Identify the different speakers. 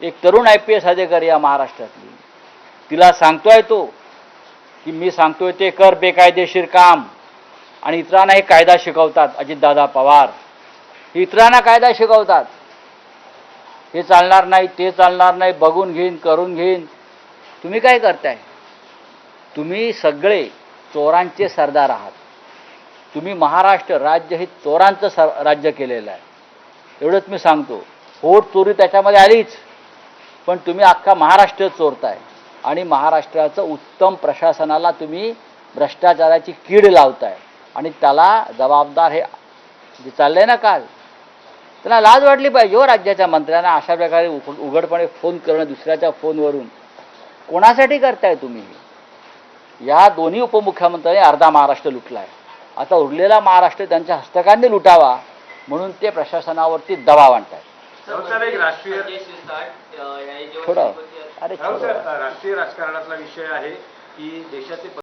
Speaker 1: एक तरुण IPS अधिकारी या महाराष्ट्रातली, तिला सांगतोय तो की मी सांगतोय ते कर बेकायदेशीर काम, आणि इतरांना हे कायदा शिकवतात. अजितदादा पवार इतरांना कायदा शिकवतात. हे चालणार नाही, ते चालणार नाही, बघून घेईन, करून घेईन. तुम्ही काय करताय? तुम्ही सगळे चोरांचे सरदार आहात. तुम्ही महाराष्ट्र राज्य हे चोरांचं राज्य केलेलं आहे. एवढंच मी सांगतो. होट चोरी त्याच्यामध्ये आलीच, पण तुम्ही अख्खा महाराष्ट्र चोरताय आणि महाराष्ट्राचं उत्तम प्रशासनाला तुम्ही भ्रष्टाचाराची कीड लावताय. आणि त्याला जबाबदार हे जे चाललंय ना काल, त्यांना लाज वाटली पाहिजे हो राज्याच्या मंत्र्यांना अशा प्रकारे उघडपणे फोन करणं दुसऱ्याच्या फोनवरून. कोणासाठी करताय तुम्ही? या दोन्ही उपमुख्यमंत्र्यांनी अर्धा महाराष्ट्र लुटला आहे. आता उरलेला महाराष्ट्र त्यांच्या हस्तकांनी लुटावा म्हणून ते प्रशासनावरती दबाव आणतात.
Speaker 2: राष्ट्रीय राजकारणातला विषय आहे की देशाचे